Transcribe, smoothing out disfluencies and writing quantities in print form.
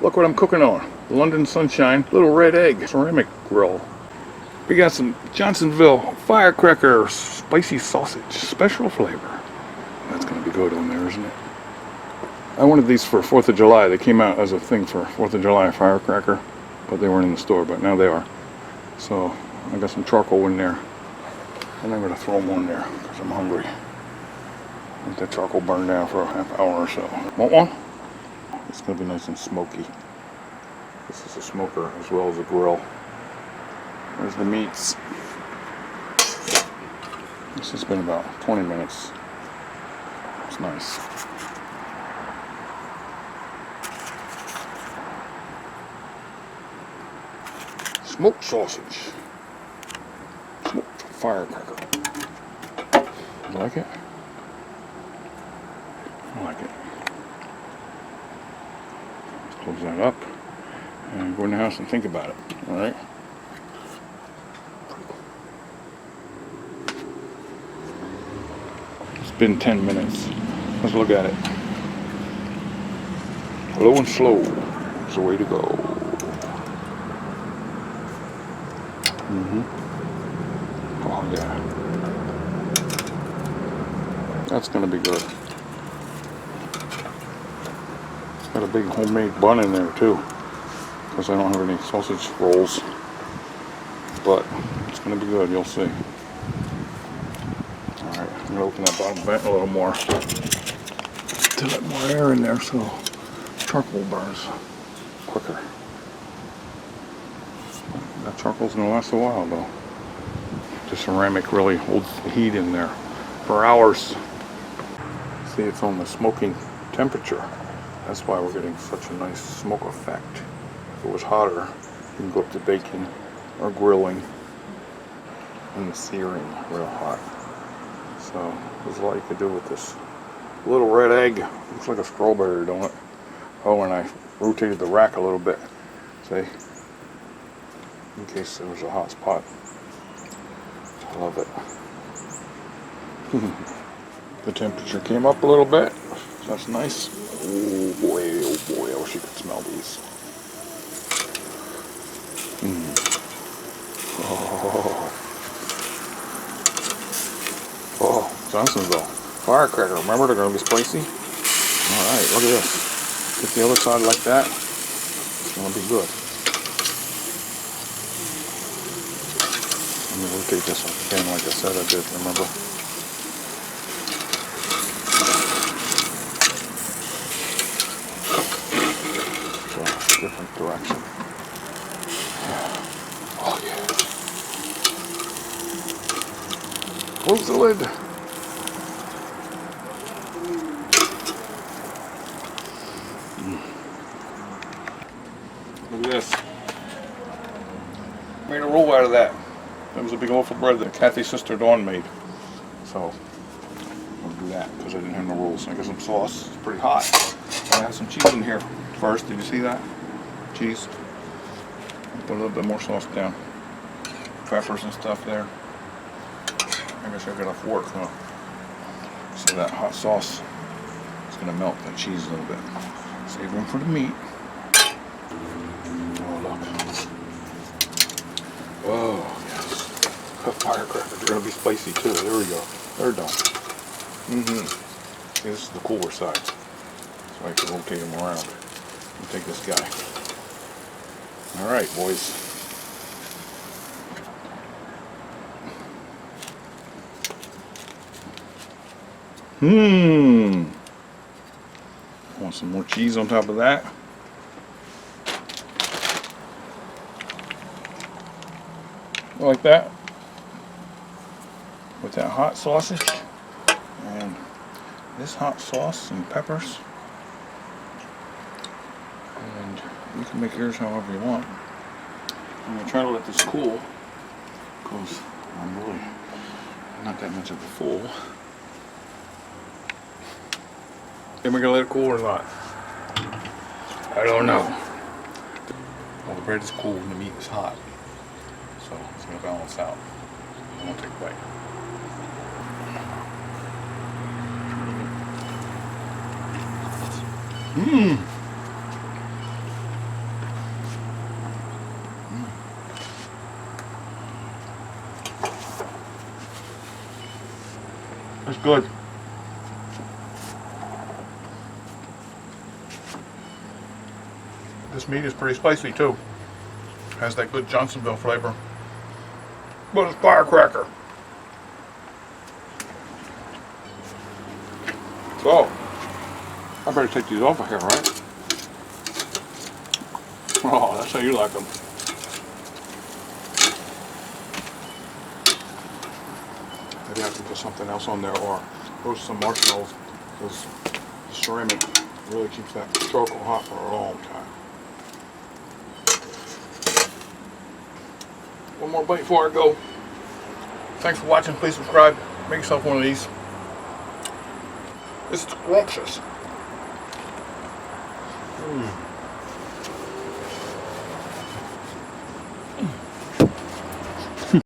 Look what I'm cooking on. London Sunshine Little Red Egg ceramic grill. We got some Johnsonville firecracker spicy sausage, special flavor. That's gonna be good on there, isn't it? I wanted these for 4th of July. They came out as a thing for 4th of July firecracker, but they weren't in the store, but now they are. So I got some charcoal in there, and I'm gonna throw them on there because I'm hungry. Let that charcoal burn down for a half hour or so. Want one? It's gonna be nice and smoky. This is a smoker as well as a grill. There's the meats. This has been about 20 minutes. It's nice. Smoked sausage. Smoked firecracker. You like it? I like it. Let's close that up and go in the house and think about it. Alright? It's been 10 minutes. Let's look at it. Low and slow is the way to go. Oh yeah. That's gonna be good. Got a big homemade bun in there too, because I don't have any sausage rolls. But it's gonna be good, you'll see. Alright, I'm gonna open that bottom vent a little more to let more air in there so charcoal burns quicker. That charcoal's gonna last a while though. The ceramic really holds the heat in there for hours. See, it's on the smoking temperature. That's why we're getting such a nice smoke effect. If it was hotter, you can go up to baking or grilling and searing real hot. So there's a lot you could do with this little red egg. Looks like a strawberry, don't it? Oh, and I rotated the rack a little bit. See? In case there was a hot spot. I love it. The temperature came up a little bit. That's nice. Oh boy, I wish you could smell these. Oh, Johnsonville. Firecracker. Remember, they're going to be spicy? Alright, look at this. Get the other side like that. It's going to be good. Let me rotate this one again like I said I did, remember? So, different direction. Oh yeah. Close the lid. Look at this. Made a roll out of that. That was a big loaf of bread that Kathy's sister Dawn made. So, I'll do that because I didn't have no rolls. I got some sauce. It's pretty hot. I have some cheese in here first. Did you see that? Cheese. Put a little bit more sauce down. Peppers and stuff there. I guess I got a fork, huh? So that hot sauce is going to melt that cheese a little bit. Save room for the meat. Oh, look. Whoa. Firecrackers are going to be spicy too. There we go. They're done. See, this is the cooler side. So I can rotate them around. And take this guy. Alright, boys. Want some more cheese on top of that? Like that. With that hot sausage and this hot sauce and peppers, and you can make yours however you want. I'm going to try to let this cool because I'm really not that much of a fool. Am I going to let it cool or not? I don't know. Well, the bread is cool and the meat is hot, so it's going to balance out. I'm going to take a bite. It's good. This meat is pretty spicy too. Has that good Johnsonville flavor. But it's firecracker. So, I better take these off of here, right? Oh, that's how you like them. Maybe I can put something else on there or roast some marshmallows because the ceramic really keeps that charcoal hot for a long time. One more bite before I go. Thanks for watching. Please subscribe. Make yourself one of these. It's scrumptious.